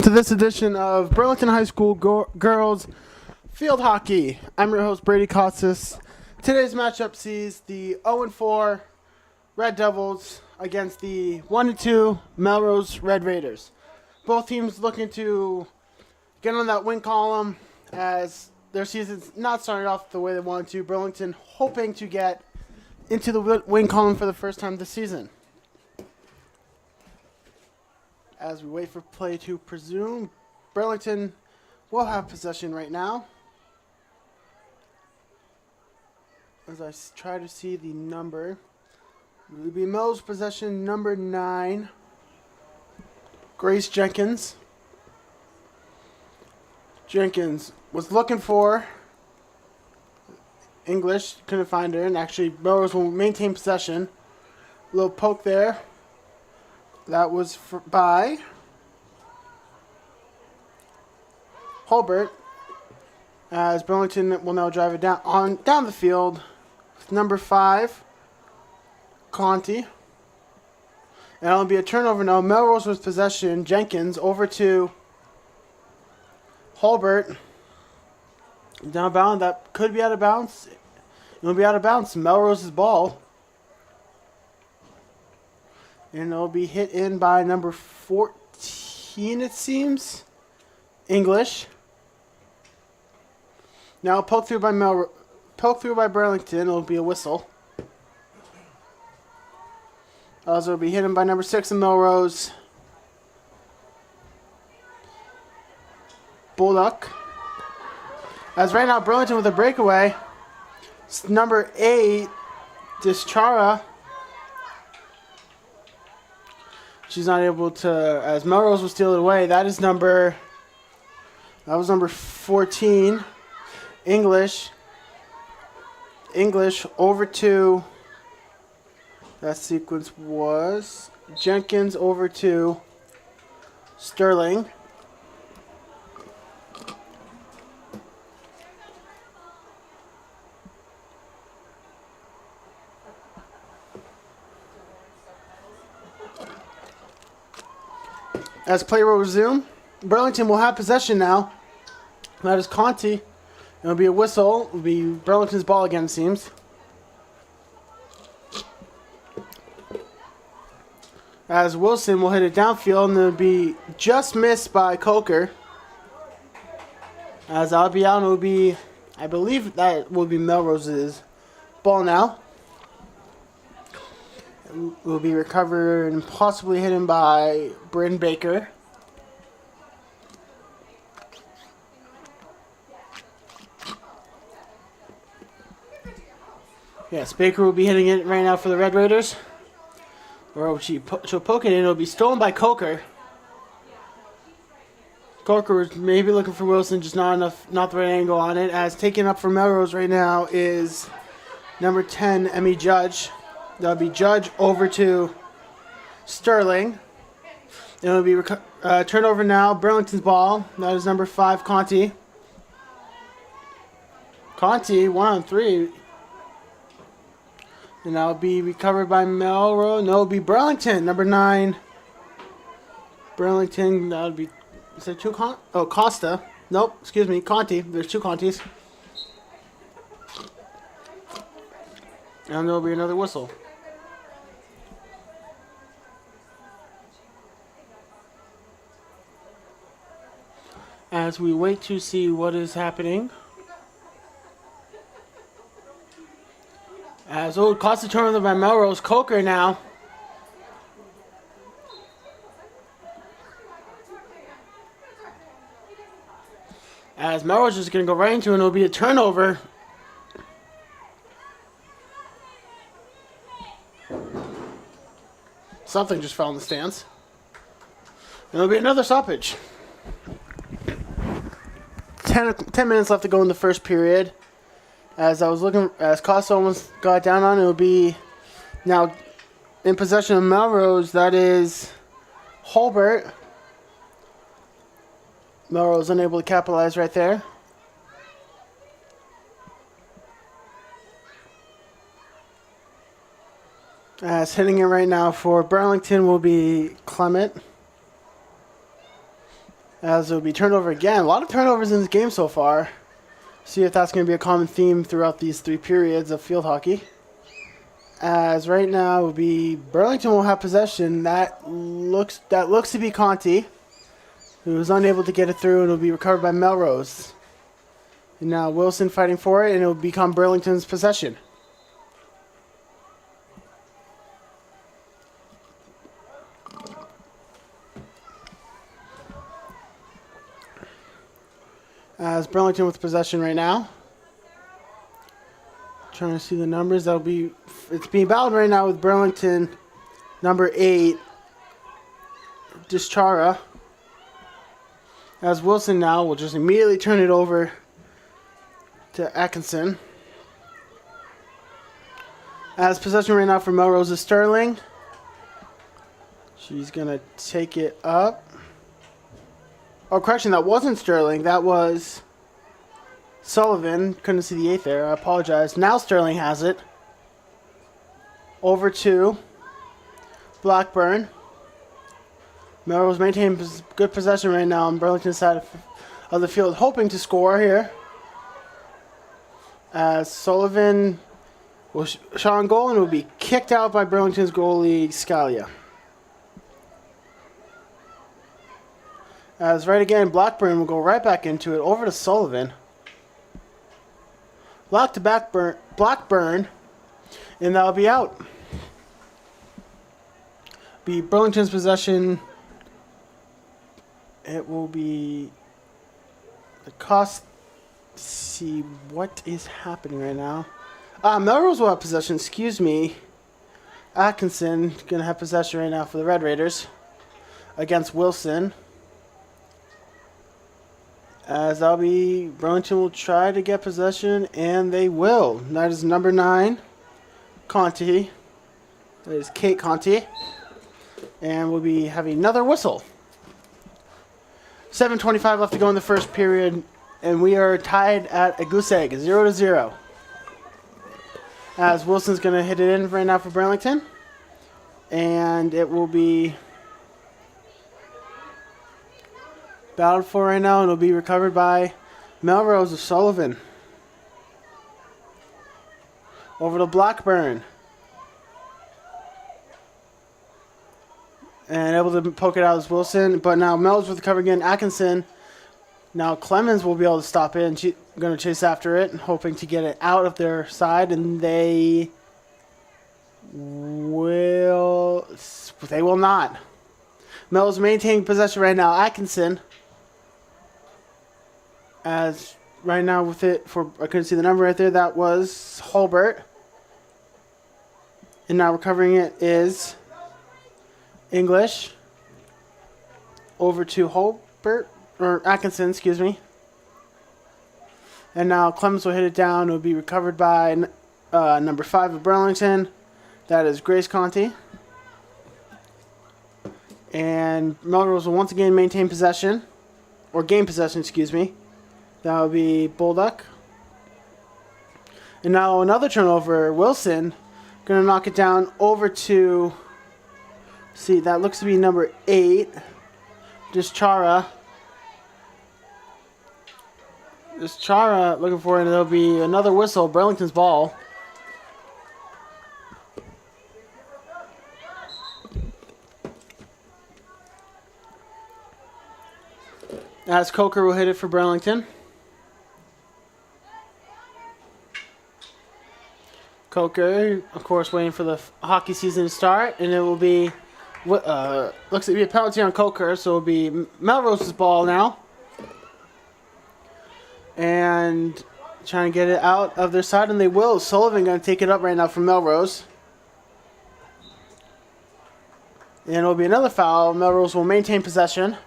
to this edition of Burlington High School Girls Field Hockey. I'm your host, Brady Costas. Today's matchup sees the 0-4 Red Devils against the 1-2 Melrose Red Raiders. Both teams looking to get on that win column as their season's not starting off the way they wanted to. Burlington hoping to get into the win column for the first time this season. As we wait for play to resume, Burlington will have possession right now. As I try to see the number, it will be Mel's possession number 9, Grace Jenkins. Jenkins was looking for English, couldn't find her, and actually Melrose will maintain possession. A little poke there. That was by Hulbert, as Burlington will now drive it down the field with number 5, Conti. And it'll be a turnover now. Melrose with possession. Jenkins over to Hulbert. Down bound. That could be out of bounds. It'll be out of bounds. Melrose's ball. And it'll be hit in by number 14, it seems. English. Now poke through by Burlington. It'll be a whistle. Also, it'll be hit in by number 6 in Melrose. Bullock. As right now, Burlington with a breakaway. It's number 8, Dischara. She's not able to, as Melrose will steal it away. That was number 14. English over to, that sequence was Jenkins over to Sterling. As play will resume, Burlington will have possession now. That is Conti. It'll be a whistle. It'll be Burlington's ball again, it seems. As Wilson will hit it downfield, and it'll be just missed by Coker. As I'll be out, it'll be, I believe that will be Melrose's ball now. It will be recovered and possibly hidden by Bryn Baker. Yes, Baker will be hitting it right now for the Red Raiders. Or she'll poke it in. It'll be stolen by Coker. Coker was maybe looking for Wilson, just not the right angle on it. As taken up for Melrose right now is number 10, Emmy Judge. That'll be Judge over to Sterling. It'll be turnover now. Burlington's ball. That is number 5, Conti. Conti, 1-on-3. And that'll be recovered by Melrose. No, it'll be Burlington, number 9. Burlington, that'll be, is there 2 Costa. Nope, excuse me, Conti. There's 2 Contis. And there'll be another whistle. As we wait to see what is happening. As Costa turnover by Melrose. Coker now. As Melrose is going to go right into it, and it'll be a turnover. Something just fell in the stands. And it'll be another stoppage. 10 minutes left to go in the first period. As Costa almost got down on it, it'll be now in possession of Melrose. That is Hulbert. Melrose unable to capitalize right there. As hitting it right now for Burlington will be Clement. As it will be turnover again. A lot of turnovers in this game so far. See if that's going to be a common theme throughout these 3 periods of field hockey. As right now will be Burlington will have possession. That looks to be Conti, who was unable to get it through, and it will be recovered by Melrose. And now Wilson fighting for it, and it will become Burlington's possession. As Burlington with possession right now. Trying to see the numbers. It's being battled right now with Burlington, number 8, Dischara. As Wilson now will just immediately turn it over to Atkinson. As possession right now for Melrose is Sterling. She's going to take it up. Oh, correction, that wasn't Sterling. That was Sullivan. Couldn't see the 8 there. I apologize. Now Sterling has it. Over to Blackburn. Melrose maintaining good possession right now on Burlington's side of the field, hoping to score here. As Sullivan will shot on goal and will be kicked out by Burlington's goalie, Scalia. As right again, Blackburn will go right back into it, over to Sullivan. Block to Blackburn, and that'll be out. Be Burlington's possession. It will be the cost. See what is happening right now. Melrose will have possession. Excuse me. Atkinson gonna have possession right now for the Red Raiders against Wilson. As that'll be Burlington will try to get possession, and they will. That is number 9, Conti. That is Kate Conti. And we'll be having another whistle. 7:25 left to go in the first period, and we are tied at a goose egg, 0-0. As Wilson's going to hit it in right now for Burlington. And it will be battled for right now, and it'll be recovered by Melrose of Sullivan. Over to Blackburn. And able to poke it out as Wilson. But now Melrose with the cover again. Atkinson. Now Clemens will be able to stop it, and she's going to chase after it, hoping to get it out of their side, and they will not. Melrose maintaining possession right now. Atkinson. As right now with it, I couldn't see the number right there, that was Holbert. And now recovering it is English. Over to Holbert, or Atkinson, excuse me. And now Clemens will hit it down. It will be recovered by number 5 of Burlington. That is Grace Conti. And Melrose will once again maintain possession, or gain possession, excuse me. That will be Bulldog. And now another turnover. Wilson going to knock it down over to, see, that looks to be number 8, Dischara. Dischara looking for it, and there'll be another whistle. Burlington's ball. As Coker will hit it for Burlington. Coker, of course, waiting for the hockey season to start, and it will be, looks to be a penalty on Coker, so it will be Melrose's ball now. And trying to get it out of their side, and they will. Sullivan going to take it up right now from Melrose. And it will be another foul. Melrose will maintain possession.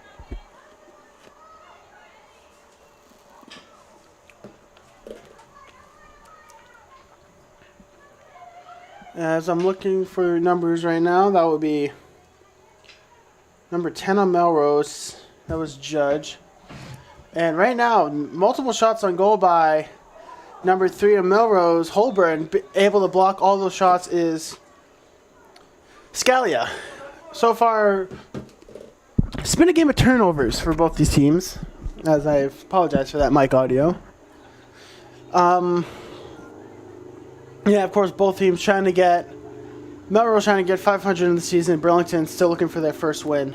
As I'm looking for numbers right now, that would be number 10 on Melrose. That was Judge. And right now, multiple shots on goal by number 3 on Melrose. Holborn able to block all those shots is Scalia. So far, It's been a game of turnovers for both these teams, as I apologize for that mic audio. Yeah, of course, both teams trying to get Melrose trying to get 500 in the season. Burlington still looking for their first win,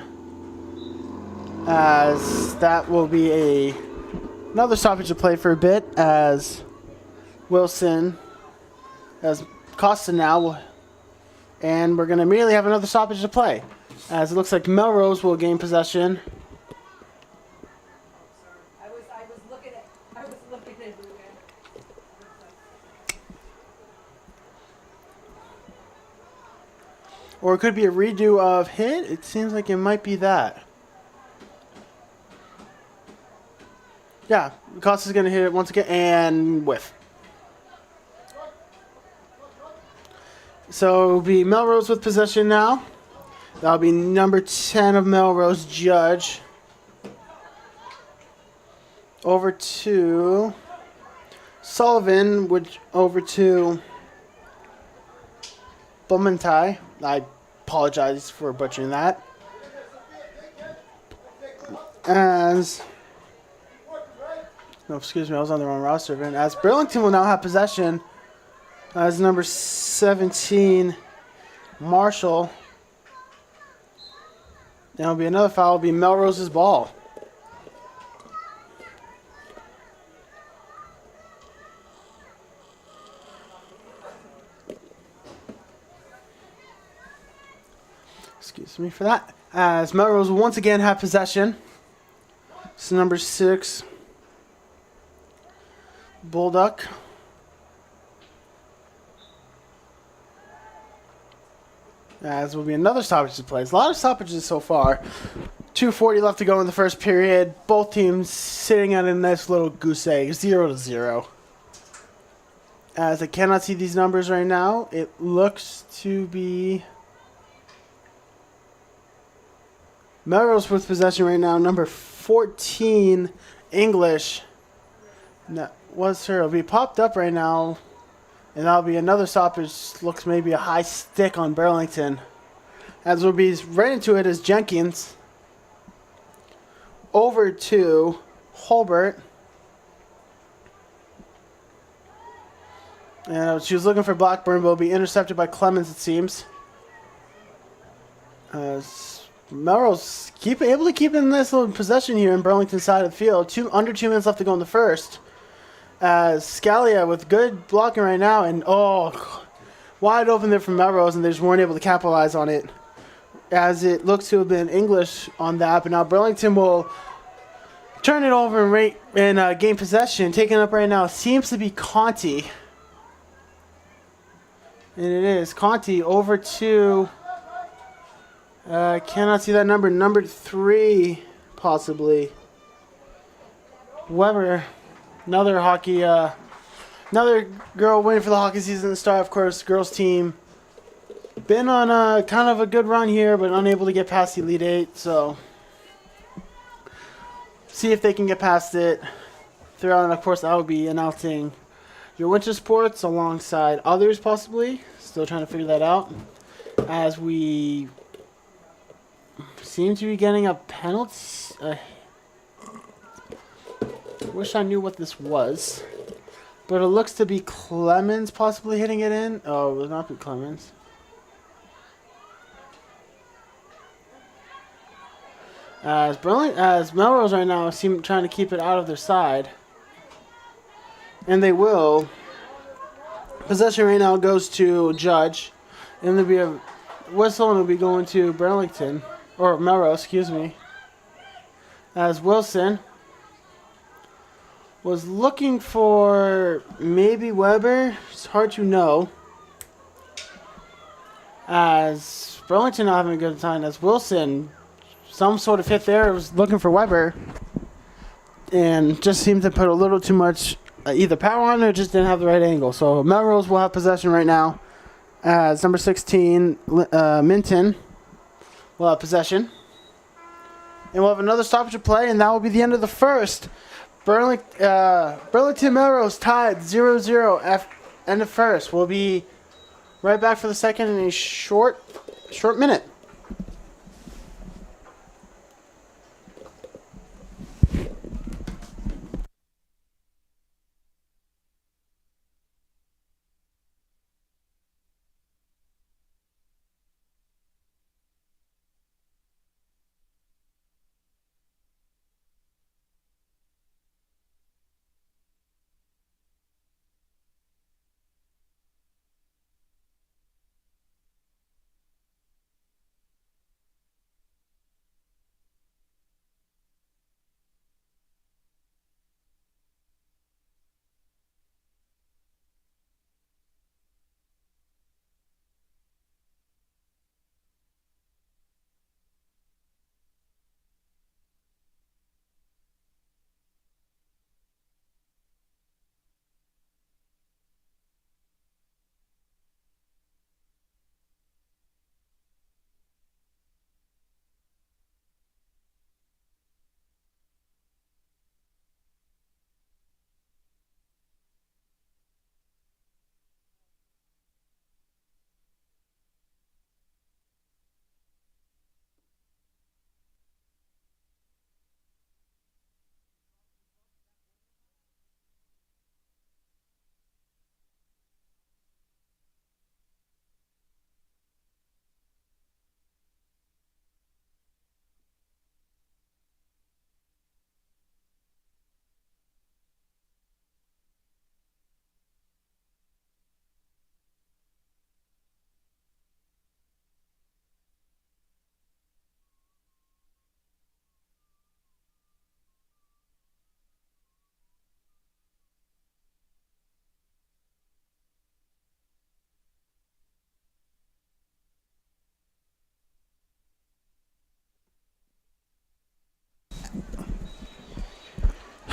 as that will be another stoppage to play for a bit, as Wilson as Costa now, and we're going to immediately have another stoppage to play, as it looks like Melrose will gain possession. I was looking at it. Or it could be a redo of hit. It seems like it might be that. Yeah, Costa's going to hit it once again and whiff. So it'll be Melrose with possession now. That'll be number 10 of Melrose, Judge. Over to Sullivan, which over to Blumenthal. I apologize for butchering that. As no, excuse me, I was on the wrong roster. And as Burlington will now have possession, as number 17, Marshall. There'll be another foul. It'll be Melrose's ball. Excuse me for that. As Melrose will once again have possession. It's number 6, Bulldog. As will be another stoppage to play. There's a lot of stoppages so far. 2:40 left to go in the first period. Both teams sitting at a nice little goose egg, 0-0. As I cannot see these numbers right now, it looks to be Melrose with possession right now. Number 14, English. That was her. It'll be popped up right now. And that'll be another stoppage. Looks maybe a high stick on Burlington. As we'll be right into it is Jenkins. Over to Holbert. And she was looking for Blackburn, but will be intercepted by Clemens, it seems. Melrose able to keep in this little possession here in Burlington's side of the field. Under 2 minutes left to go in the first. As Scalia with good blocking right now, and wide open there from Melrose, and they just weren't able to capitalize on it, as it looks to have been English on that. But now Burlington will turn it over and gain possession. Taken up right now seems to be Conti, and it is Conti over to cannot see that number 3 possibly Weber. Another another girl waiting for the hockey season to start. Of course, girls team been on a kind of a good run here, but unable to get past the Elite Eight. So, see if they can get past it. Throughout, and of course, I will be announcing your winter sports alongside others, possibly. Still trying to figure that out. As we seem to be getting a penalty. Wish I knew what this was. But it looks to be Clemens possibly hitting it in. Oh, it will not be Clemens. As Melrose right now seem trying to keep it out of their side. And they will. Possession right now goes to Judge. And there'll be a whistle, and it'll be going to Burlington. Or Melrose, excuse me. As Wilson was looking for maybe Weber. It's hard to know. As Burlington not having a good time. As Wilson, some sort of hit there, was looking for Weber. And just seemed to put a little too much either power on it or just didn't have the right angle. So Melrose will have possession right now. As number 16, Minton will have possession. And we'll have another stoppage to play, and that will be the end of the first. Burlington Melrose tied 0-0 end of first. We'll be right back for the second in a short minute.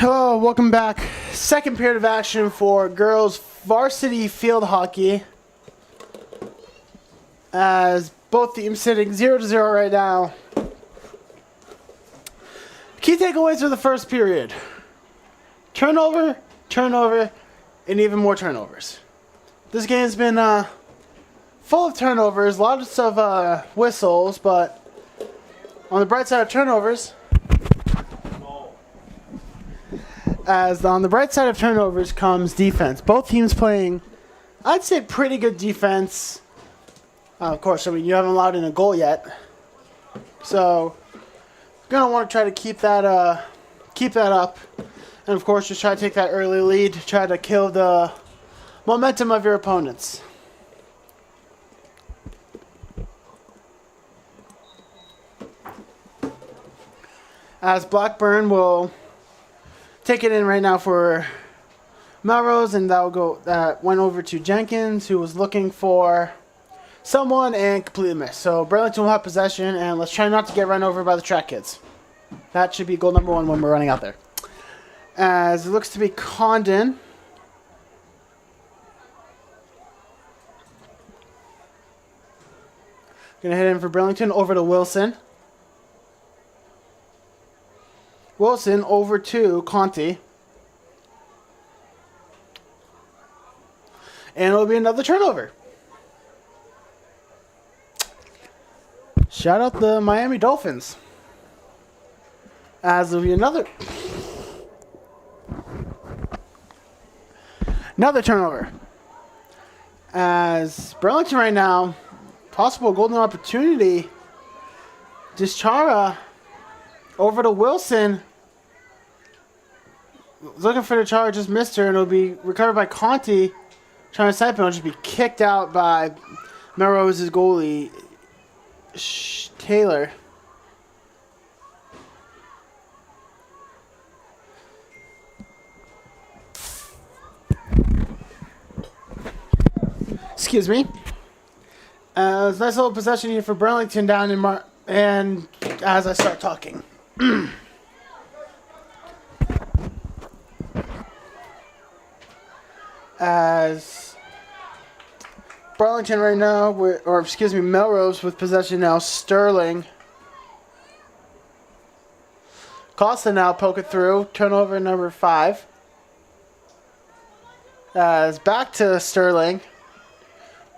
Hello, welcome back. Second period of action for girls varsity field hockey. As both teams sitting 0-0 right now. Key takeaways for the first period. Turnover, and even more turnovers. This game's been full of turnovers, lots of whistles, but on the bright side of turnovers, on the bright side of turnovers comes defense. Both teams playing, I'd say, pretty good defense. Of course, I mean, you haven't allowed in a goal yet. So, you're going to want to try to keep that up. And, of course, just try to take that early lead. Try to kill the momentum of your opponents. As Blackburn will take it in right now for Melrose, and that went over to Jenkins, who was looking for someone and completely missed. So Burlington will have possession, and let's try not to get run over by the track kids. That should be goal number 1 when we're running out there. As it looks to be Condon. Gonna hit in for Burlington over to Wilson. Wilson over to Conti. And it'll be another turnover. Shout out the Miami Dolphins. As it'll be another turnover. As Burlington right now, possible golden opportunity. Dischara over to Wilson. Looking for the charge, just missed her, and it'll be recovered by Conti. Trying to snipe it, it'll just be kicked out by Melrose's goalie, Taylor. Excuse me. Nice little possession here for Burlington down in and as I start talking. As Burlington right now, Melrose with possession now. Sterling. Costa now poke it through. Turnover number 5. As back to Sterling.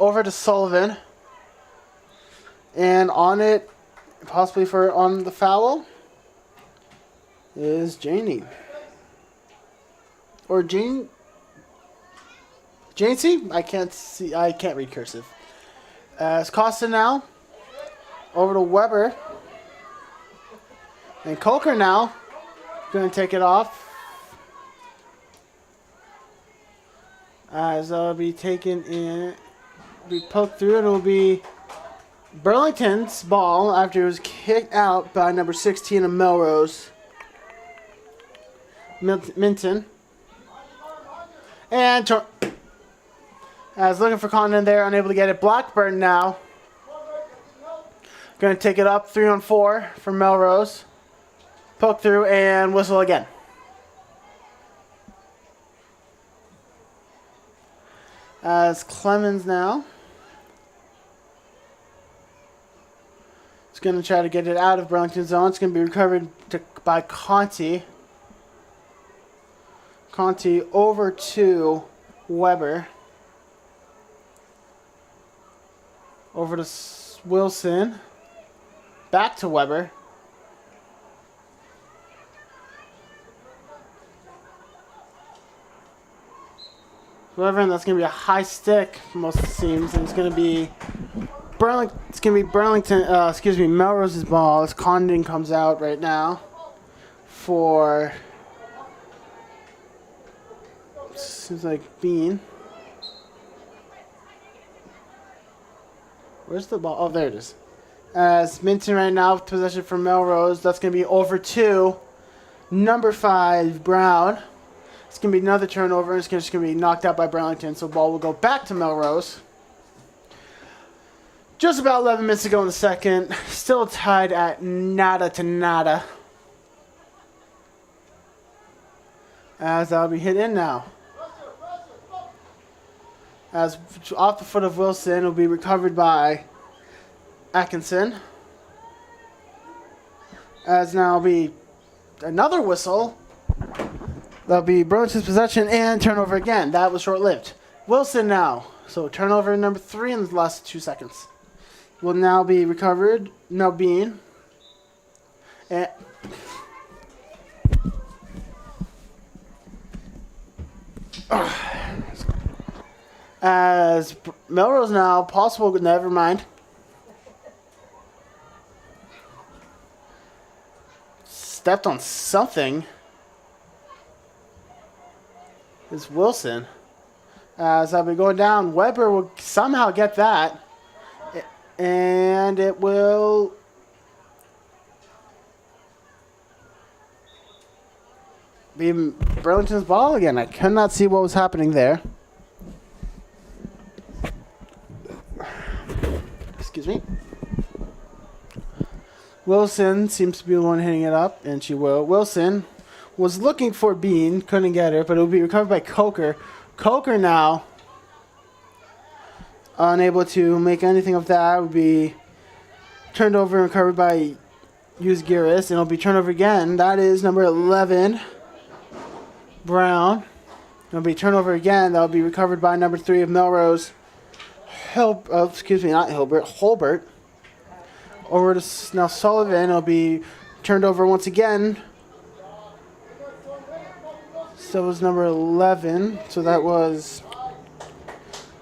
Over to Sullivan. And on it, possibly on the foul, is Janey. Or Jane. Jancy? I can't read cursive. As Costa now. Over to Weber. And Coker now. Going to take it off. As it'll be taken in. Be poked through. It'll be Burlington's ball after it was kicked out by number 16 of Melrose. Minton. And as looking for Condon there, unable to get it. Blackburn now. Going to take it up 3-on-4 for Melrose. Poke through and whistle again. As Clemens now. It's going to try to get it out of Burlington's zone. It's going to be recovered by Conti. Conti over to Weber. Over to Wilson. Back to Weber. Weber, and that's going to be a high stick, most it seems, and it's going to be Melrose's ball as Condon comes out right now for, seems like Bean. Where's the ball? Oh, there it is. As Minton right now with possession for Melrose. That's going to be over to number 5, Brown. It's going to be another turnover. It's just going to be knocked out by Burlington. So ball will go back to Melrose. Just about 11 minutes to go in the second. Still tied at nada to nada. As that'll be hit in now. As off the foot of Wilson, will be recovered by Atkinson. As now will be another whistle. That'll be Burlington's possession and turnover again. That was short-lived. Wilson now. So turnover number 3 in the last 2 seconds. Will now be recovered. Now Bean. And as Melrose now, possible, never mind. Stepped on something. Is Wilson. As I'll be going down, Weber will somehow get that. And it will be Burlington's ball again. I could not see what was happening there. Excuse me. Wilson seems to be the one hitting it up, and she will. Wilson was looking for Bean, couldn't get her, but it will be recovered by Coker. Coker now, unable to make anything of that, would be turned over and recovered by Uzgiris, and it'll be turned over again. That is number 11, Brown. It'll be turned over again. That'll be recovered by number 3 of Melrose, Holbert. Over to now Sullivan. It'll be turned over once again. So it was number 11. So that was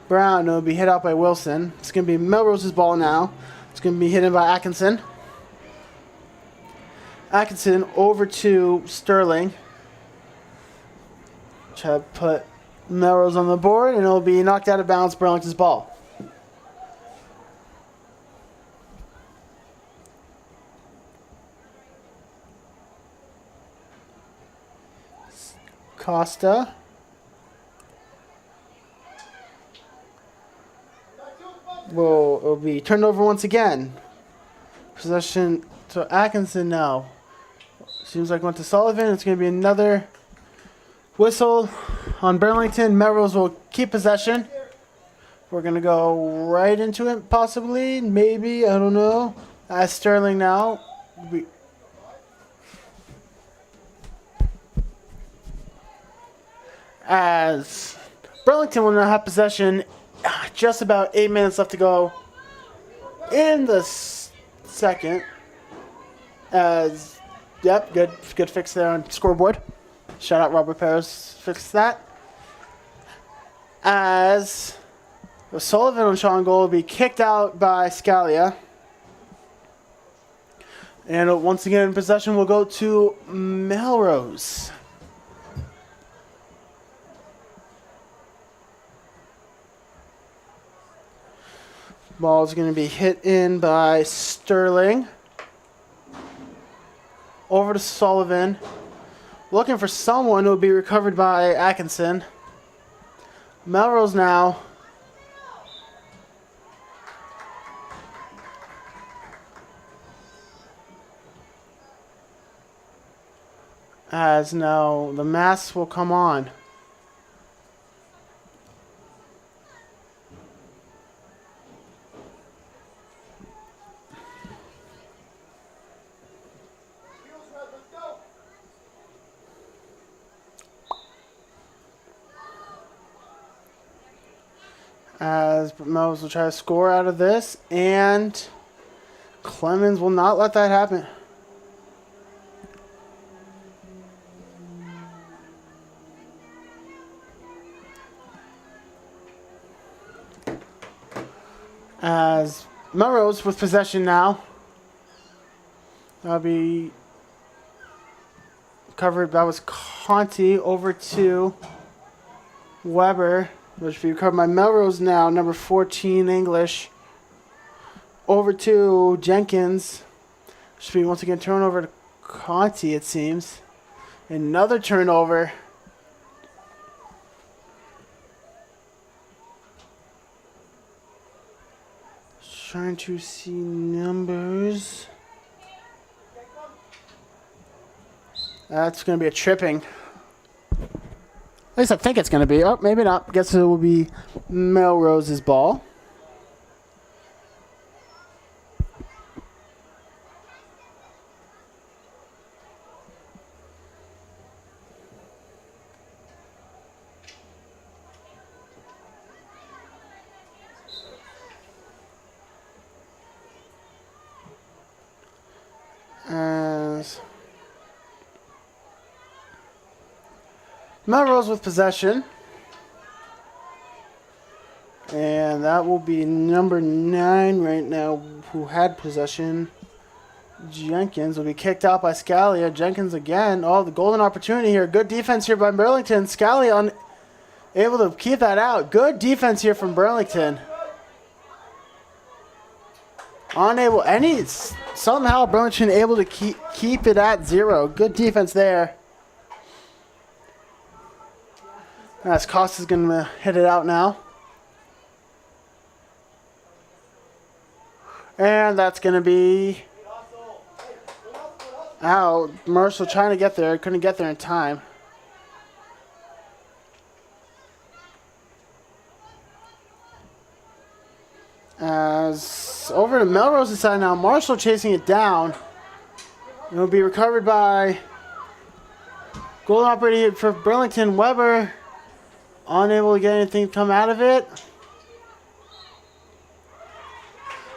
Brown. It'll be hit out by Wilson. It's going to be Melrose's ball now. It's going to be hit in by Atkinson. Atkinson over to Sterling. Try to put Melrose on the board, and it'll be knocked out of bounds. Burlington's ball. Costa. It'll be turned over once again. Possession to Atkinson now. Seems like went to Sullivan. It's going to be another whistle on Burlington. Melrose will keep possession. We're going to go right into it, possibly. Maybe. I don't know. As Sterling now. As Burlington will now have possession, just about 8 minutes left to go in the second. As, yep, good fix there on scoreboard. Shout out Robert Perez, fixed that. As Sullivan on Sean goal will be kicked out by Scalia. And once again in possession will go to Melrose. Ball is going to be hit in by Sterling. Over to Sullivan. Looking for someone who will be recovered by Atkinson. Melrose now. As now the masks will come on. As Melrose will try to score out of this, and Clemens will not let that happen. As Melrose with possession now. That'll be covered. That was Conti over to Weber. Which will be covered by Melrose now, number 14 English. Over to Jenkins. Should be once again turnover to Conti, it seems. Another turnover. Trying to see numbers. That's going to be a tripping. At least I think it's going to be. Oh, maybe not. Guess it will be Melrose's ball. As Melrose with possession. And that will be number 9 right now who had possession. Jenkins will be kicked out by Scalia. Jenkins again. Oh, the golden opportunity here. Good defense here by Burlington. Scalia able to keep that out. Good defense here from Burlington. Unable, somehow Burlington able to keep it at 0. Good defense there. As Costa's going to hit it out now. And that's going to be out. Marshall trying to get there. Couldn't get there in time. As over to Melrose's side now. Marshall chasing it down. It will be recovered by goal operating for Burlington. Weber unable to get anything to come out of it.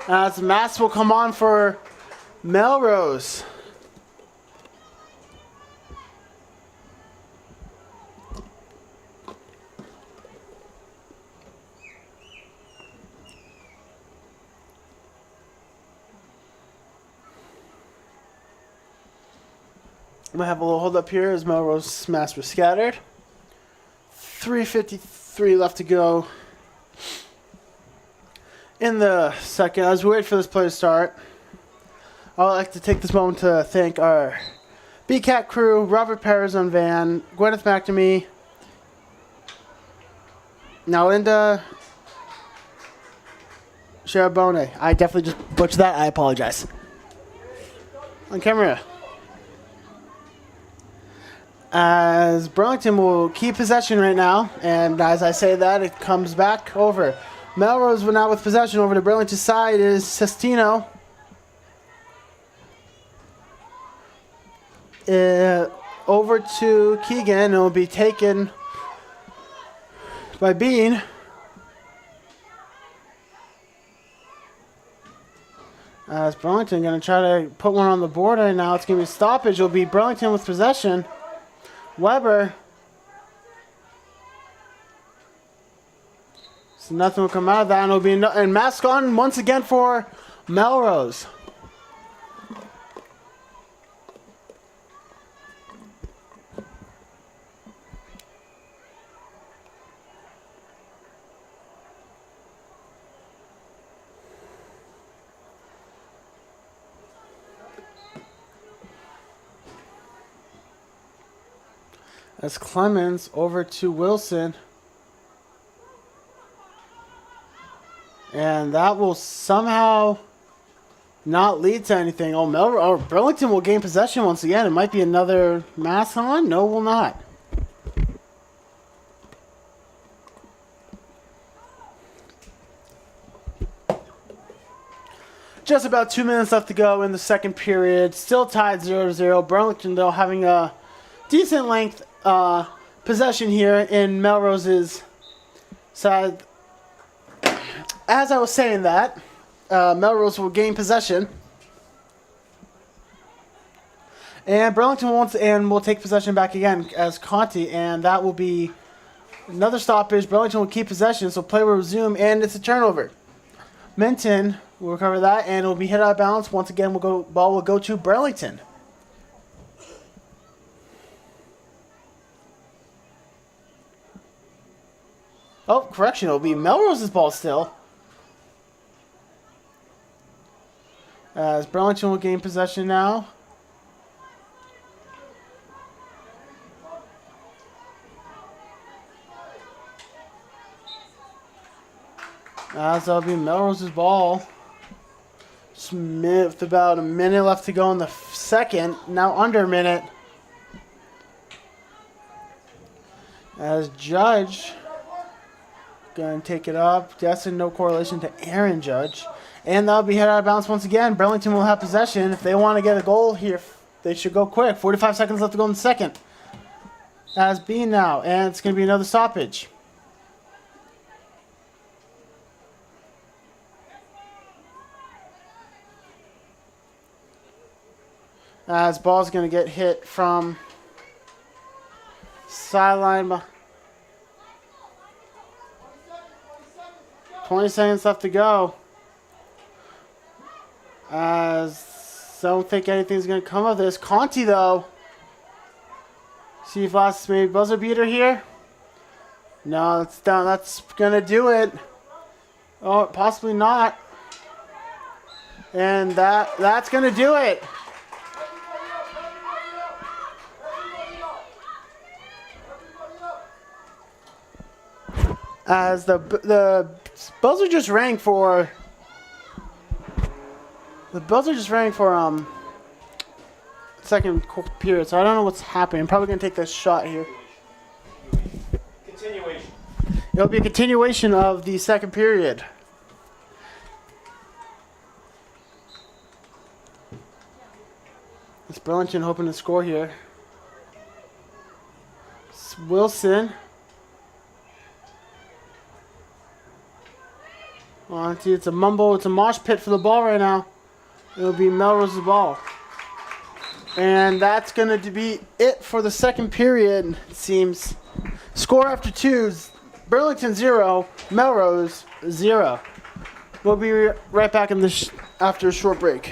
As Mass will come on for Melrose. I'm going to have a little hold up here as Melrose Mass were scattered. 3:53 left to go in the second. As we wait for this play to start, I would like to take this moment to thank our BCAT crew, Robert Perez on van, Gwyneth McNamee, now Linda Sharabone. I definitely just butchered that. I apologize. On camera. As Burlington will keep possession right now, and as I say that, it comes back over. Melrose went out with possession. Over to Burlington's side is Sestino. Over to Keegan. It will be taken by Bean. As Burlington going to try to put one on the board right now. It's going to be a stoppage. It will be Burlington with possession. Weber. So nothing will come out of that, and it'll be and mask on once again for Melrose. As Clemens over to Wilson. And that will somehow not lead to anything. Oh, Burlington will gain possession once again. It might be another mass on. No, will not. Just about 2 minutes left to go in the second period. Still tied 0-0. Burlington, though, having a decent length possession here in Melrose's side. As I was saying that, Melrose will gain possession. And Burlington will take possession back again as Conti, and that will be another stoppage. Burlington will keep possession, so play will resume, and it's a turnover. Minton will recover that, and it will be hit out of bounds. Once again, ball will go to Burlington. Oh, correction, it'll be Melrose's ball still. As Burlington will gain possession now. As that'll be Melrose's ball. With about a minute left to go in the second. Now under a minute. As Judge going to take it up. Guessing no correlation to Aaron Judge. And that'll be hit out of bounds once again. Burlington will have possession. If they want to get a goal here, they should go quick. 45 seconds left to go in the second. As Bean now. And it's going to be another stoppage. As ball's going to get hit from sideline. 20 seconds left to go. As I don't think anything's going to come of this. Conti, though. See if last maybe buzzer beater here. No, it's down. That's going to do it. Oh, possibly not. And that's going to do it. As the buzzer just rang for second period, so I don't know what's happening. I'm probably gonna take this shot here. Continuation. It'll be a continuation of the second period. It's Burlington hoping to score here. It's Wilson. It's a mumble. It's a mosh pit for the ball right now. It'll be Melrose's ball. And that's going to be it for the second period, it seems. Score after two, Burlington 0, Melrose 0. We'll be right back in after a short break.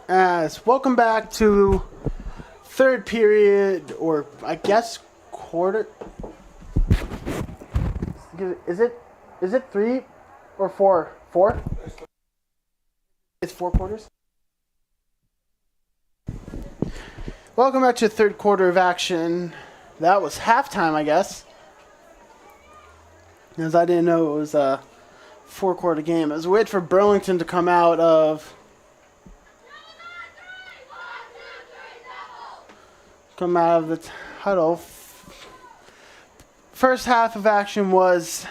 As welcome back to third period, or I guess quarter. Is it 3 or 4? 4? It's 4 quarters. Welcome back to the third quarter of action. That was halftime, I guess, as I didn't know it was a 4-quarter game. I was waiting for Burlington to come out of the huddle. First half of action was,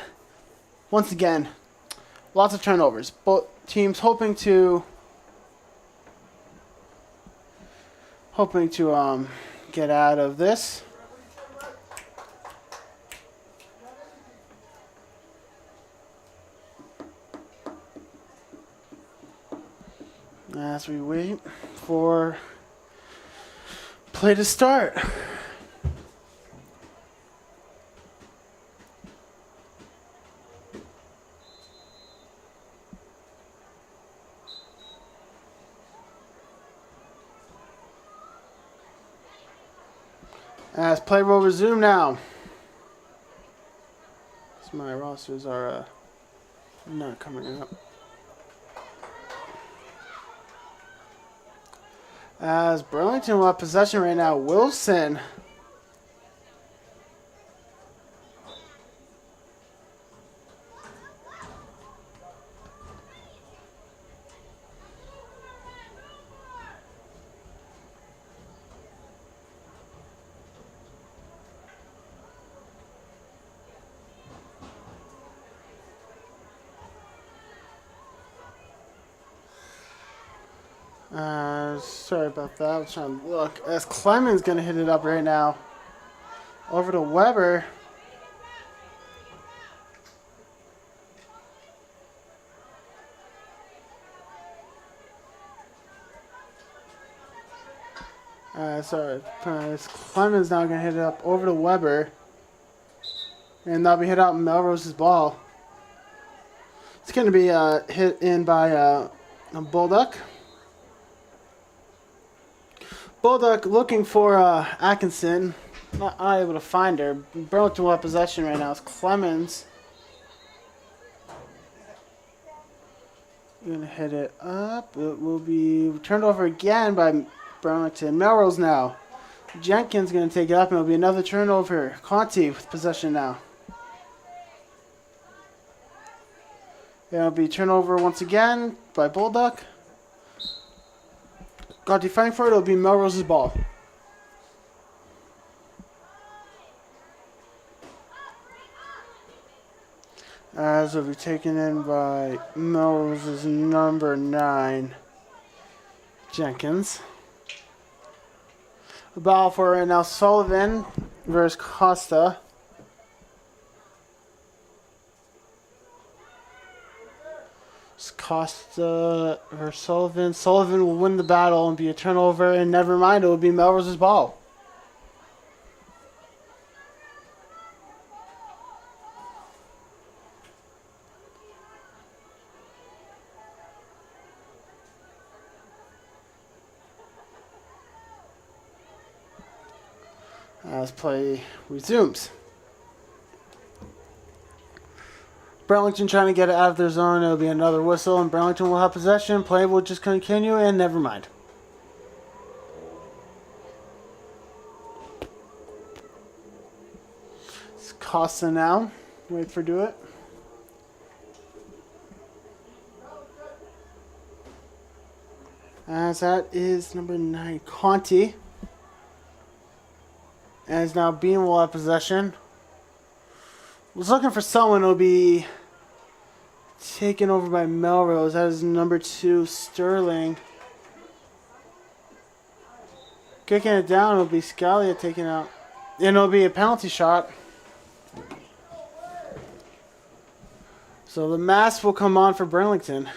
once again, lots of turnovers. Both teams hoping to get out of this. As we wait for play to start. As play will resume now. So my rosters are not coming up. As Burlington will have possession right now. Wilson. Sorry about that. I was trying to look. As Clement's going to hit it up right now. Over to Weber. Clement's now going to hit it up over to Weber. And that'll be hit out Melrose's ball. It's going to be hit in by a Bulldog. Bulldog looking for Atkinson. Not able to find her. Burlington will have possession right now. It's Clemens. Going to hit it up. It will be turned over again by Burlington. Melrose now. Jenkins going to take it up, and it'll be another turnover. Conti with possession now. It'll be turnover once again by Bulldog. Conti fighting for it. It'll be Melrose's ball. As it'll be taken in by Melrose's number 9, Jenkins. The ball for right now, Sullivan versus Costa. Costa or Sullivan. Sullivan will win the battle and be a turnover, and never mind, it will be Melrose's ball. As play resumes. Burlington trying to get it out of their zone. It'll be another whistle, and Burlington will have possession. Play will just continue, and never mind. It's Costa now. Wait for do it. As that is number 9, Conti. As now Bean will have possession. Was looking for someone who'll be taken over by Melrose. That is number 2, Sterling. Kicking it down, it'll be Scalia taken out. And it'll be a penalty shot. So the mask will come on for Burlington.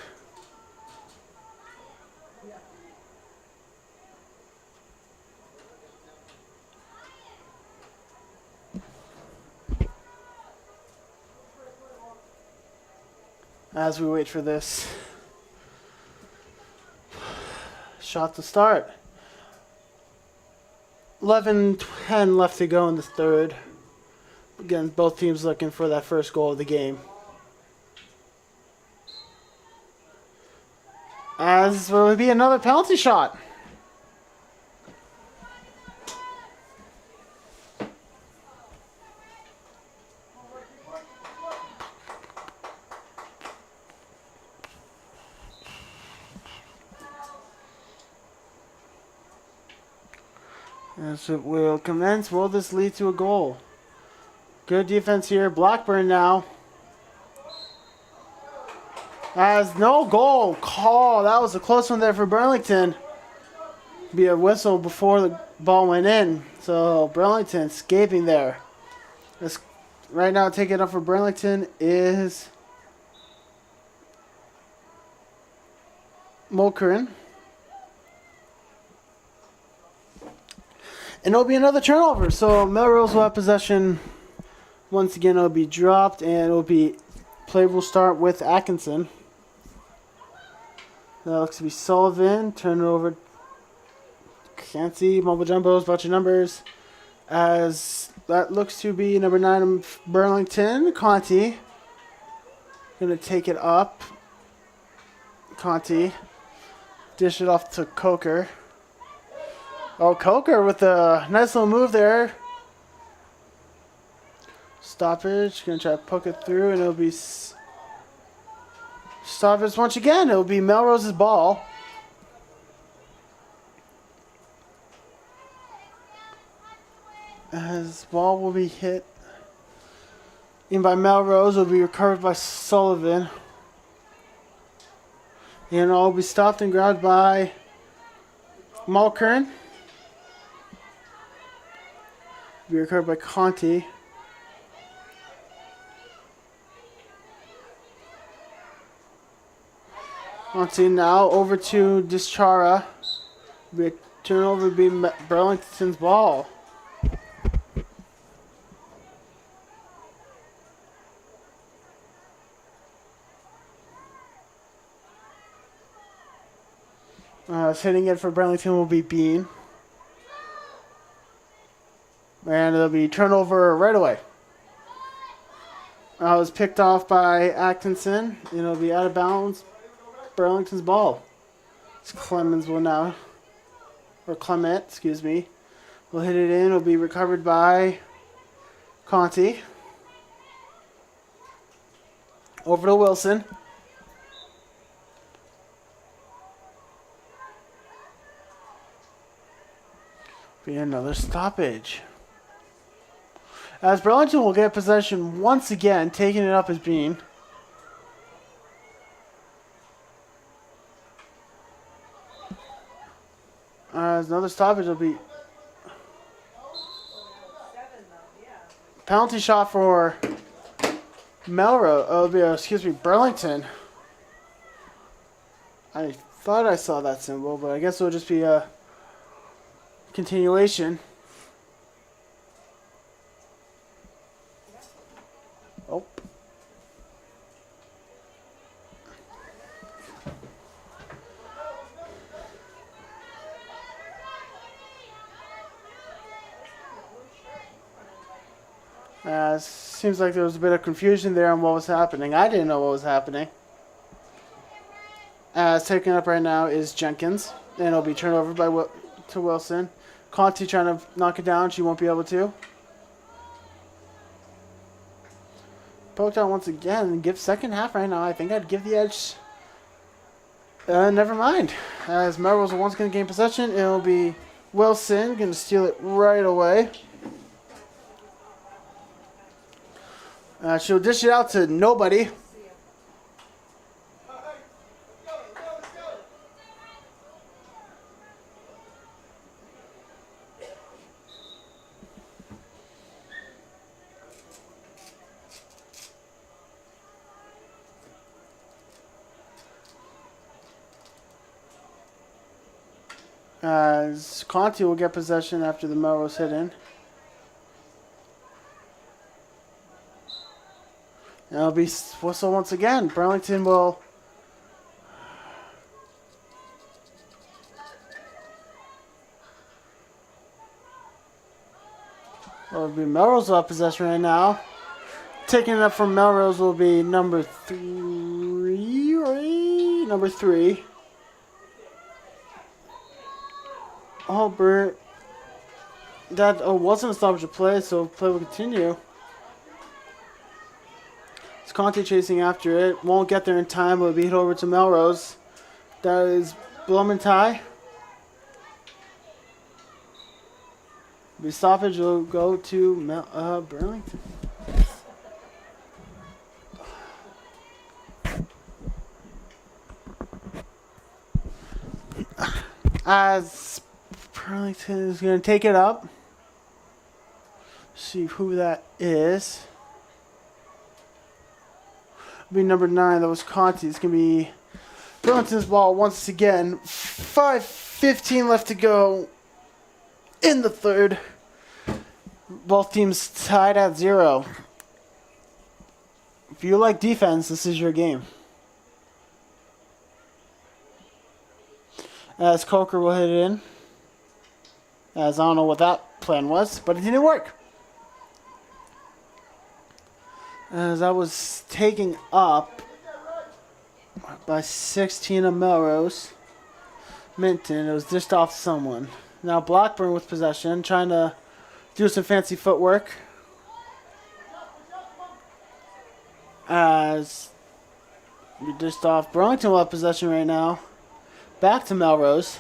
As we wait for this shot to start. 11:10 left to go in the third. Again, both teams looking for that first goal of the game. As will be another penalty shot. As it will commence, will this lead to a goal? Good defense here. Blackburn now. As no goal call. That was a close one there for Burlington. Be a whistle before the ball went in. So Burlington escaping there. This, right now taking up for Burlington is Mulcairn. And it'll be another turnover. So Melrose will have possession. Once again, it'll be dropped, and it'll be play will start with Atkinson. That looks to be Sullivan. Turn it over. Can't see. Mumble jumbos, bunch of numbers. As that looks to be number 9 of Burlington, Conti. Gonna take it up. Conti. Dish it off to Coker. Oh, Coker with a nice little move there. Stoppage. Gonna try to poke it through, and it'll be stoppage once again. It'll be Melrose's ball. As ball will be hit in by Melrose, will be recovered by Sullivan. And it'll be stopped and grabbed by Mulcairn. Be recovered by Conti. Conti now over to Dischara. Be a turnover, be Burlington's ball. Hitting it for Burlington will be Bean. And it'll be turnover right away. It was picked off by Atkinson. It'll be out of bounds. Burlington's ball. Clemens will now, or Clement, excuse me, will hit it in. It'll be recovered by Conti. Over to Wilson. Be another stoppage. As Burlington will get possession once again, taking it up as Bean. As another stoppage will be penalty shot for Melrose. Oh, excuse me, Burlington. I thought I saw that symbol, but I guess it'll just be a continuation. Oh. Seems like there was a bit of confusion there on what was happening. I didn't know what was happening. Taking up right now is Jenkins, and it'll be turned over to Wilson. Conti trying to knock it down. She won't be able to. Poked out once again. Give second half right now. I think I'd give the edge. Never mind. As Melrose will once again gain possession, it'll be Wilson going to steal it right away. She'll dish it out to nobody. As Conti will get possession after the Melrose hit in. And it'll be whistle once again. Burlington will be Melrose up possession right now. Taking it up from Melrose will be number 3, right? Number 3. Albert. That wasn't a stoppage of play, so play will continue. It's Conte chasing after it. Won't get there in time, but will be hit over to Melrose. That is Blumenthal. The stoppage will go to Burlington. As Burlington is going to take it up. See who that is. It'll be number 9. That was Conte. It's going to be Burlington's ball once again. 5:15 left to go in the third. Both teams tied at 0. If you like defense, this is your game. As Coker will hit it in. As I don't know what that plan was, but it didn't work. As that was taken up by 16 of Melrose. Minton, it was dished off to someone. Now Blackburn with possession, trying to do some fancy footwork. As we dished off, Burlington will have possession right now. Back to Melrose.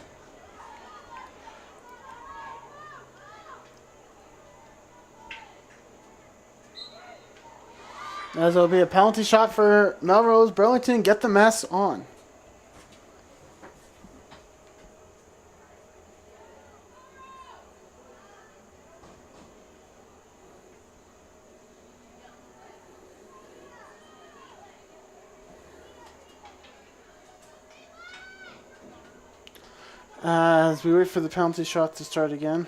As it'll be a penalty shot for Melrose. Burlington get the mess on. As we wait for the penalty shot to start again.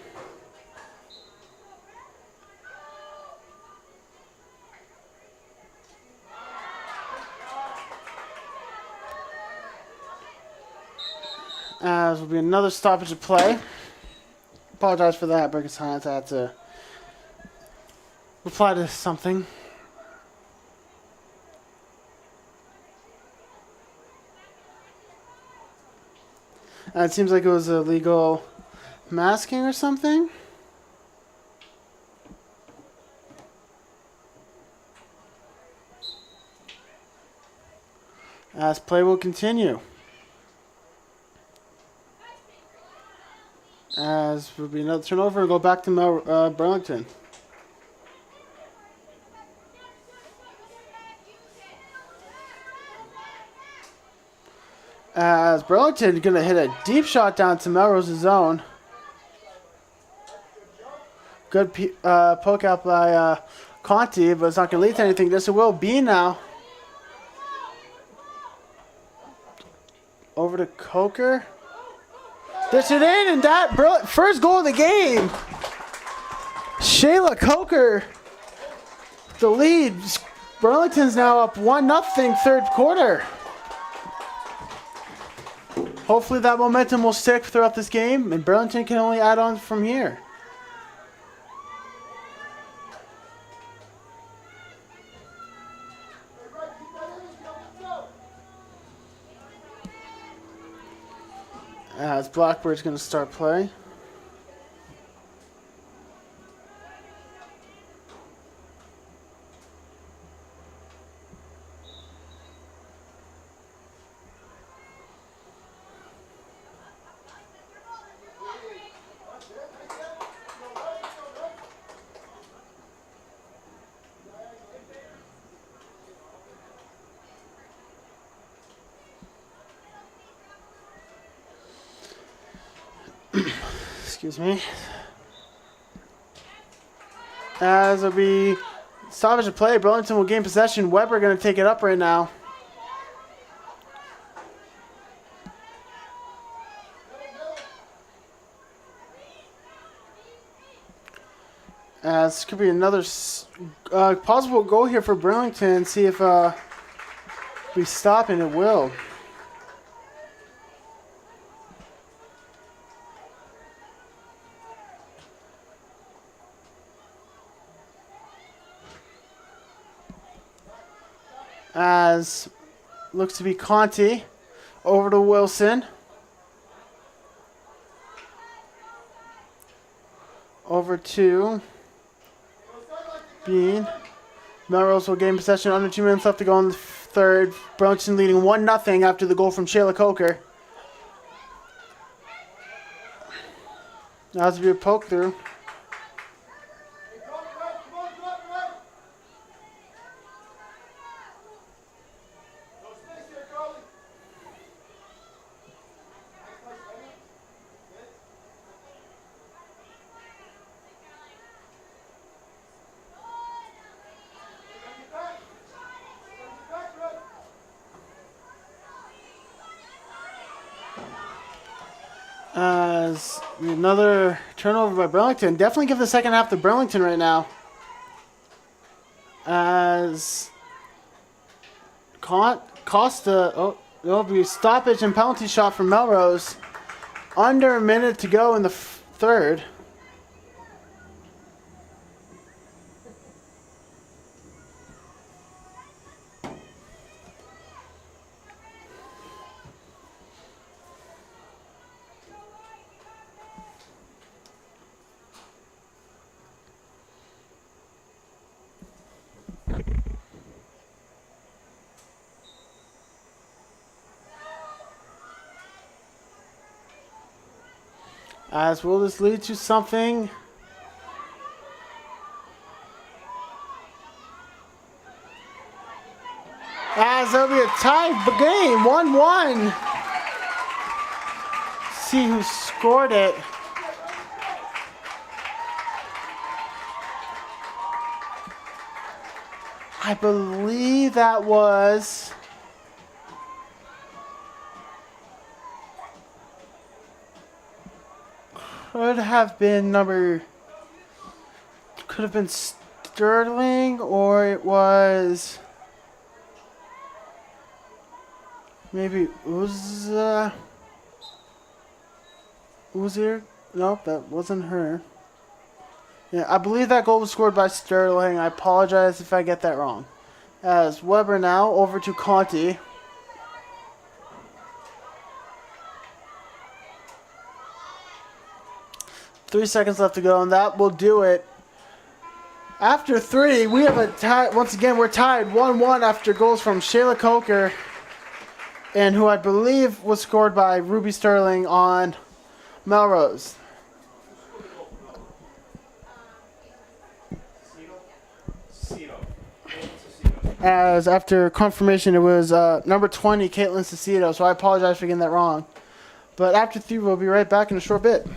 As will be another stoppage of play. Apologize for that, Burgess Hines. I had to reply to something. It seems like it was illegal masking or something. As play will continue. As will be another turnover and go back to Burlington. As Burlington is going to hit a deep shot down to Melrose's zone. Good poke out by Conte, but it's not going to lead to anything. This will be now. Over to Coker. Dish it in, and that first goal of the game. Shayla Coker, the lead. Burlington's now up 1-0 third quarter. Hopefully that momentum will stick throughout this game, and Burlington can only add on from here. As Blackbird's going to start play. Excuse me. As it'll be stoppage of play, Burlington will gain possession. Weber going to take it up right now. As this could be another possible goal here for Burlington. See if we stop, and it will. as looks to be Conti over to Wilson. Over to Bean. Melrose will gain possession. Under 2 minutes left to go in the third. Burlington leading 1-0 after the goal from Shayla Coker. That was a good poke through. As another turnover by Burlington. Definitely give the second half to Burlington right now. As Costa, there'll be stoppage and penalty shot from Melrose. Under a minute to go in the third. As will this lead to something? As there'll be a tied game, 1-1. See who scored it. I believe that was... Could have been Sterling, or it was maybe Uzier. Nope, that wasn't her. Yeah, I believe that goal was scored by Sterling. I apologize if I get that wrong. As Weber now over to Conti. Three seconds left to go, and that will do it. After three, we have a tie. Once again, we're tied 1-1 after goals from Shayla Coker, and who I believe was scored by Ruby Sterling on Melrose. As after confirmation, it was number 20, Caitlin Cicito, so I apologize for getting that wrong. But after three, we'll be right back in a short bit.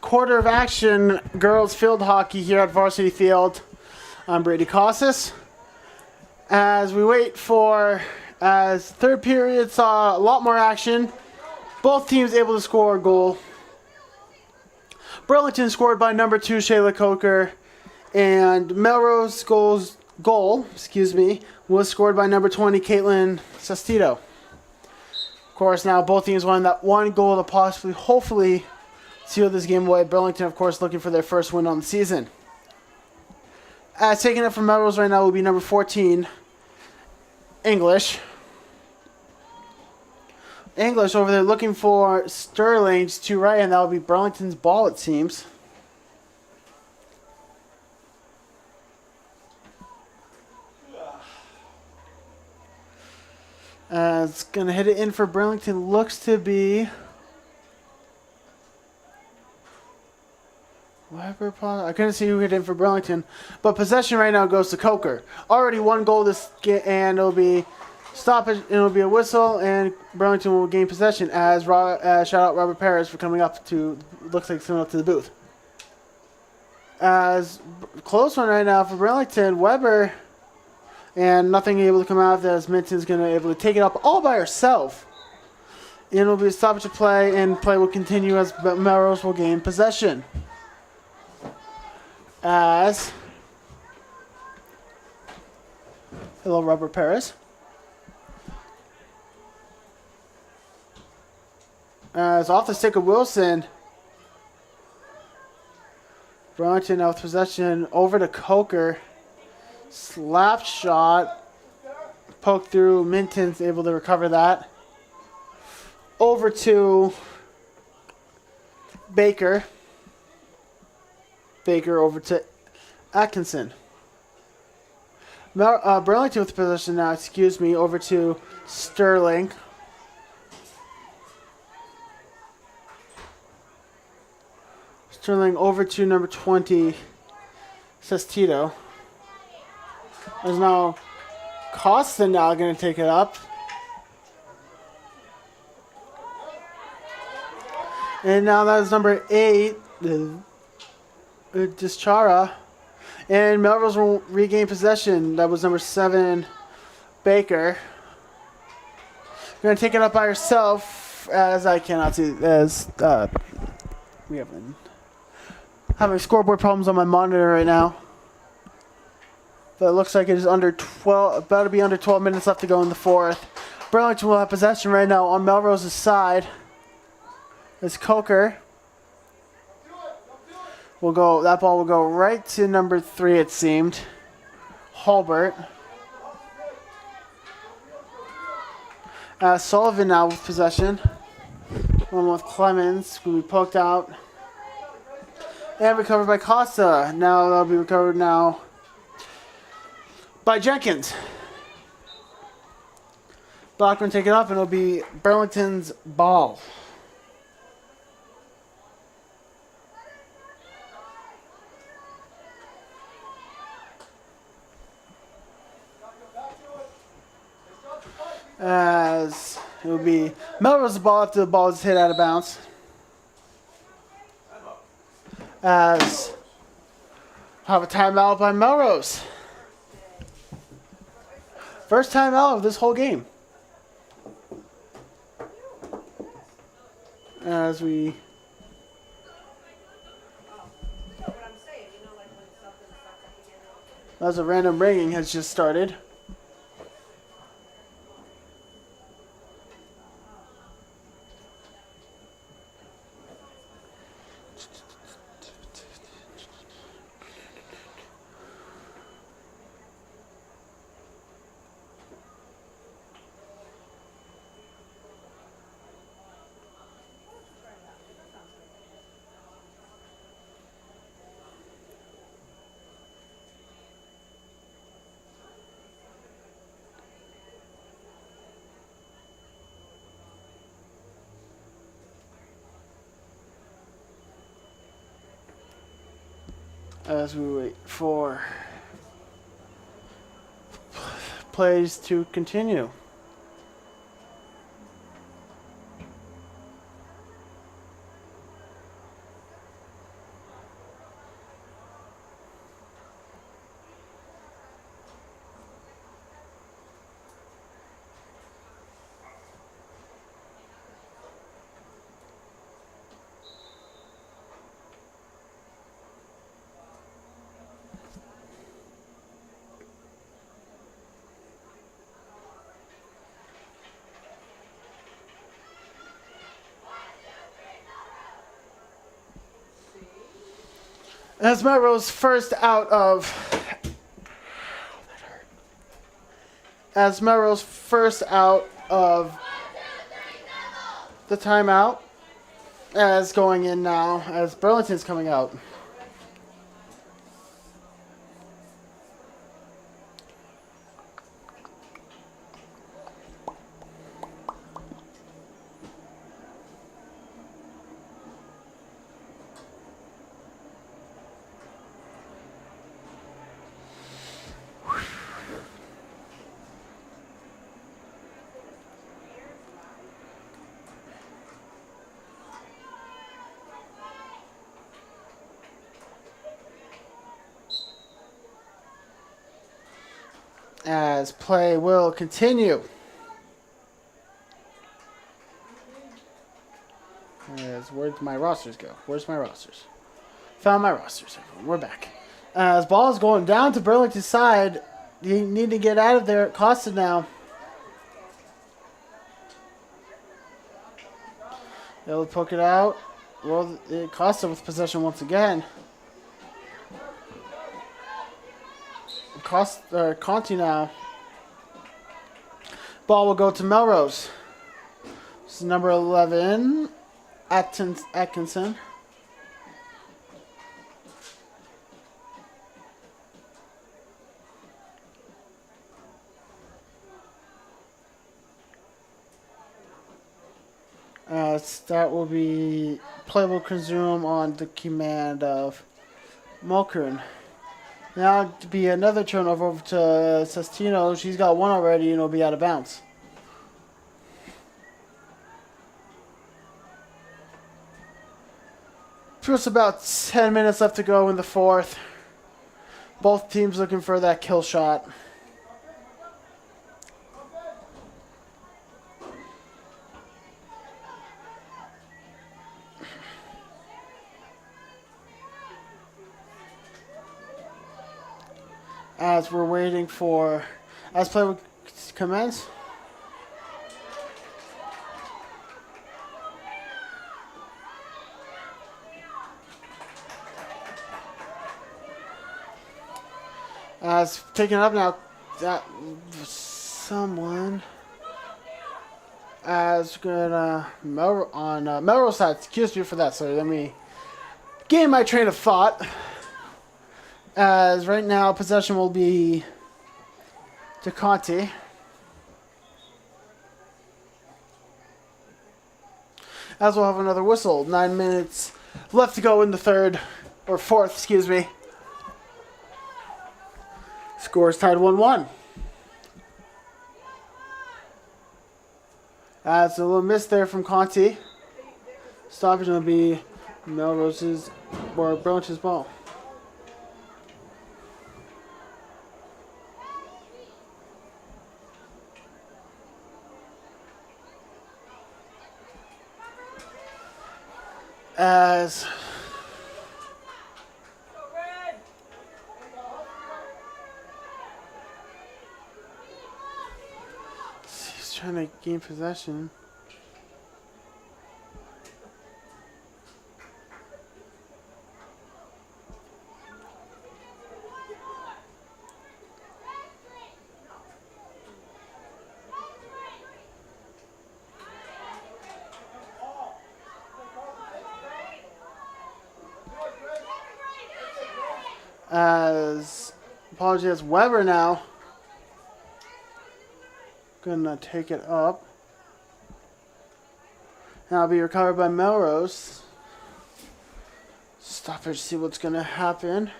quarter of action, girls field hockey here at Varsity Field. I'm Brady Casas. As we wait for, as third period saw a lot more action, both teams able to score a goal. Burlington scored by number 2 Shayla Coker, and Melrose goal was scored by number 20 Caitlin Sestito. Of course, now both teams wanted that one goal to possibly, hopefully, seal this game away. Burlington, of course, looking for their first win on the season. Taking it from Melrose right now will be number 14, English. English over there looking for Sterling's to right, and that will be Burlington's ball, it seems. It's going to hit it in for Burlington. Looks to be Weber. I couldn't see who hit in for Burlington. But possession right now goes to Coker. Already one goal this game, and it'll be stoppage, and it'll be a whistle, and Burlington will gain possession as shout out Robert Perez for coming up to, looks like coming up to the booth. As close one right now for Burlington, Weber, and nothing able to come out of that as Minton's going to be able to take it up all by herself. And it'll be a stoppage of play, and play will continue as Melrose will gain possession. As hello, Robert Perez. As off the stick of Wilson, Burlington now with possession over to Coker. Slap shot, poke through. Minton's able to recover that. Over to Baker. Baker over to Atkinson. Burlington with possession now, over to Sterling. Sterling over to number 20, Sestito. There's now Costa now going to take it up. And now that is number 8, Dischara. And Melrose will regain possession. That was number 7, Baker. Going to take it up by herself, as I cannot see, as we have been having scoreboard problems on my monitor right now. But it looks like it is about to be under 12 minutes left to go in the fourth. Burlington will have possession right now on Melrose's side. As Coker will go, that ball will go right to number 3, it seemed, Halbert. Sullivan now with possession. One with Clemens will be poked out. And recovered by Costa. Now that'll be recovered now by Jenkins. Blackburn take it up, and it'll be Burlington's ball. As it will be Melrose's ball after the ball is hit out of bounds. As have a timeout by Melrose. First timeout of this whole game. As we as a random ringing has just started. As we wait for plays to continue. As Melrose first out of the timeout, as going in now as Burlington's coming out. As play will continue. As where'd my rosters go? Where's my rosters? Found my rosters, everyone. We're back. As ball is going down to Burlington's side. You need to get out of there. Costa now. They'll poke it out. Well, it Costa with possession once again. Conti now. Ball will go to Melrose. This is number 11, Atkinson. That will be play will consume on the command of Mulkern. Now to be another turnover over to Sestino. She's got one already and it'll be out of bounds. Just about 10 minutes left to go in the fourth. Both teams looking for that kill shot. As we're waiting for, as play will commence. As taken up now, that someone as gonna Melrose side. Excuse me for that. Sorry, let me gain my train of thought. As right now, possession will be to Conti. As we'll have another whistle. 9 minutes left to go in the fourth, excuse me. Score is tied 1-1. As a little miss there from Conti. Stoppage will be Melrose's or Burlington's ball. As he's trying to gain possession. As apologies, Weber now gonna take it up. Now it'll be recovered by Melrose. Stoppage, see what's gonna happen.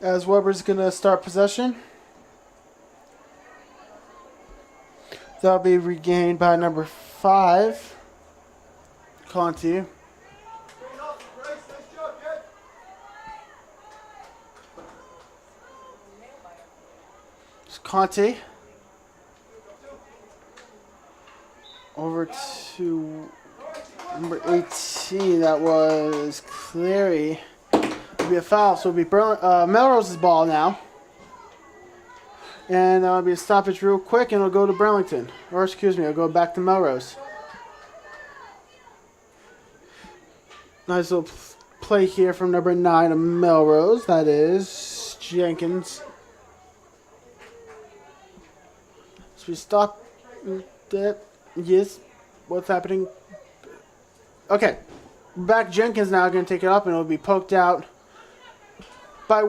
As Weber's gonna start possession. That'll be regained by number 5, Conti. It's Conti. Over to number 18. That was Cleary. It'll be a foul, so it'll be Melrose's ball now. And that'll be a stoppage real quick, and it'll go to Burlington. Or, excuse me, it'll go back to Melrose. Nice little play here from number 9 of Melrose. That is Jenkins. So we stop that. Yes. What's happening? Okay. Back Jenkins now going to take it up, and it'll be poked out by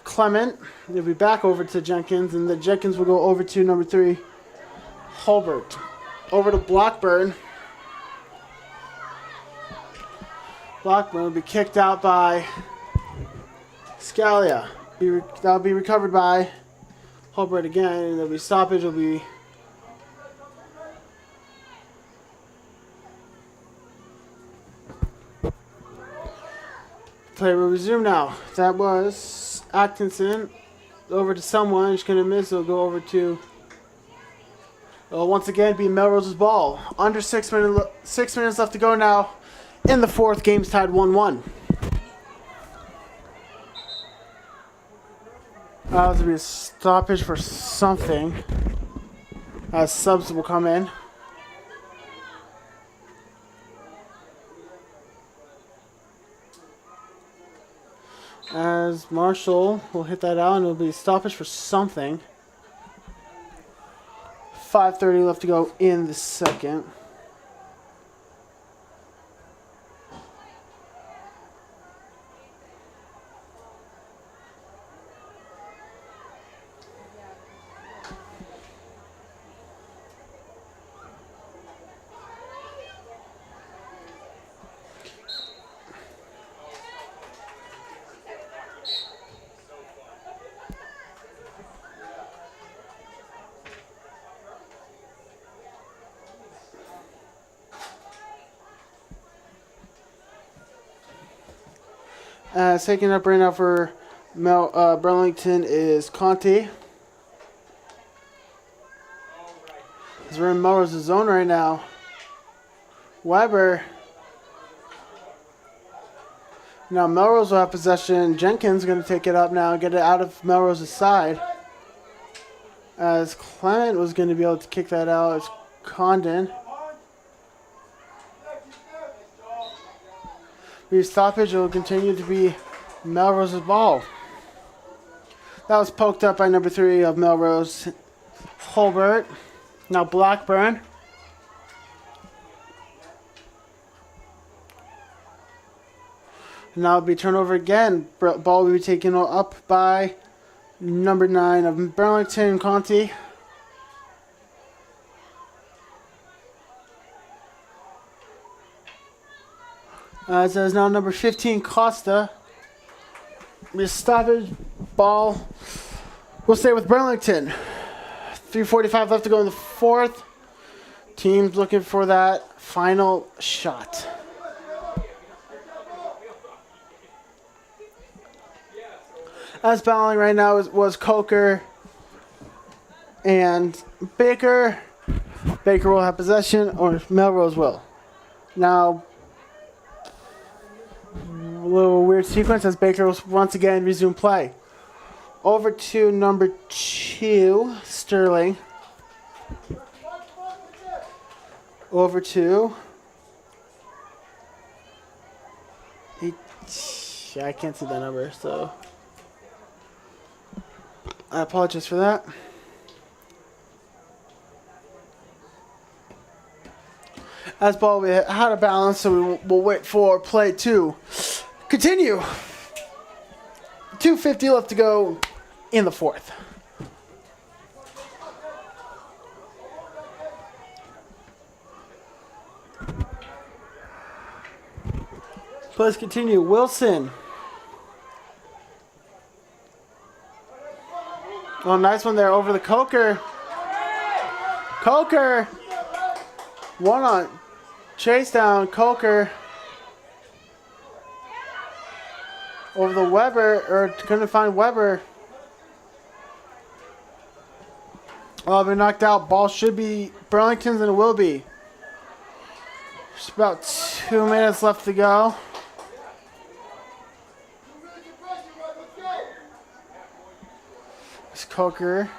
Clement. It'll be back over to Jenkins, and the Jenkins will go over to number 3, Hulbert. Over to Blackburn. Blackburn will be kicked out by Scalia. That'll be recovered by Hulbert again, and there'll be stoppage. Will be play will resume now. That was Atkinson. Over to someone. Just gonna miss. It'll go over to. It'll once again be Melrose's ball. Under 6 minutes left to go now. In the 4th, game's tied 1-1. That'll be a stoppage for something. As subs will come in. As Marshall will hit that out, and it'll be a stoppage for something. 5:30 left to go in the 2nd. Taking up right now for Burlington is Conti. As we're in Melrose's zone right now. Weber. Now Melrose will have possession. Jenkins is going to take it up now and get it out of Melrose's side. As Clement was going to be able to kick that out as Condon. The stoppage will continue to be Melrose's ball. That was poked up by number 3 of Melrose, Hulbert. Now Blackburn. Now it'll be turnover again. Ball will be taken up by number 9 of Burlington, Conti. As is now number 15, Costa. The stoppage ball will stay with Burlington. 3:45 left to go in the 4th. Teams looking for that final shot. As battling right now was Coker and Baker. Baker will have possession, or Melrose will. Now, a little weird sequence as Baker will once again resume play. Over to number 2, Sterling. Over to... I can't see that number, so... I apologize for that. As ball, we had a balance, so we'll wait for play 2. Continue. 2:50 left to go in the 4th. Let's continue. Wilson. Oh, nice one there over the Coker. Coker. One on. Chase down. Coker. Over the Weber. Or couldn't find Weber. Oh, been knocked out. Ball should be Burlington's, and it will be. Just about 2 minutes left to go. It's Coker.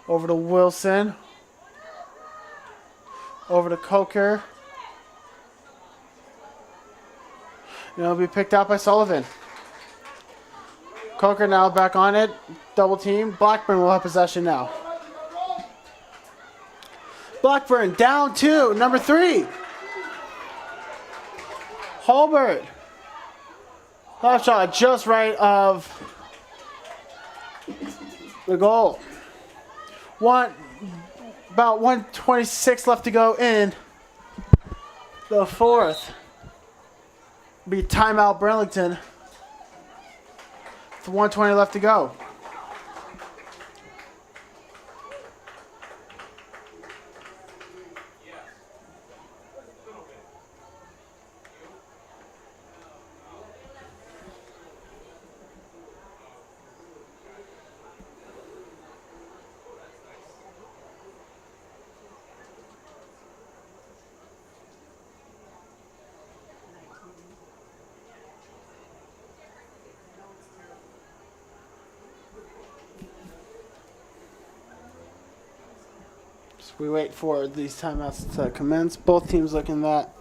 Over to Wilson. Over to Coker. And it'll be picked out by Sullivan. Coker now back on it. Double team. Blackburn will have possession now. Blackburn down 2. Number 3. Holbert. Last shot just right of the goal. About 1:26 left to go in the fourth. Be timeout Burlington. With 1:20 left to go. We wait for these timeouts to commence. Both teams looking that.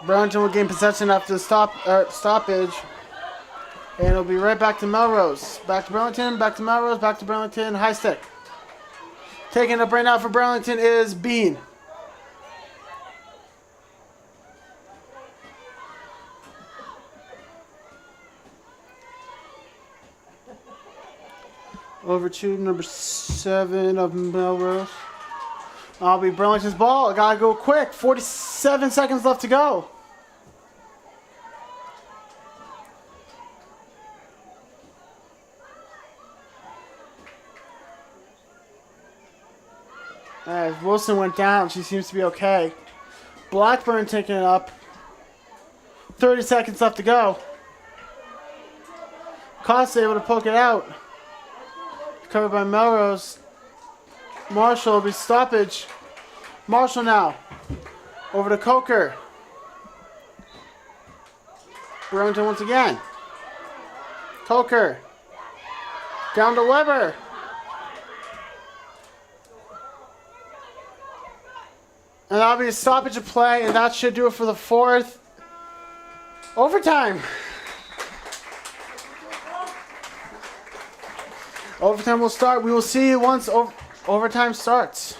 Burlington will gain possession after the stoppage. And it'll be right back to Melrose. Back to Burlington, back to Melrose, back to Burlington. High stick. Taking up right now for Burlington is Bean. Over to number 7 of Melrose. I'll be Burlington's ball. I gotta go quick. 47 seconds left to go. As Wilson went down, she seems to be okay. Blackburn taking it up. 30 seconds left to go. Costa able to poke it out. Covered by Melrose. Marshall will be stoppage. Marshall now. Over to Coker. Burlington once again. Coker. Down to Weber. And that'll be a stoppage of play, and that should do it for the fourth. Overtime. Overtime will start. We will see you once overtime starts.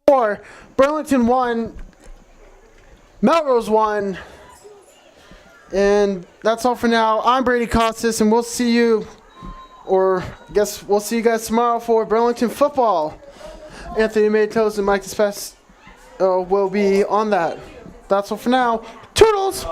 4. Burlington won. Melrose won. And that's all for now. I'm Brady Costas, and we'll see you, or I guess we'll see you guys tomorrow for Burlington football. Anthony Matos and Mike Despes will be on that. That's all for now. Toodles!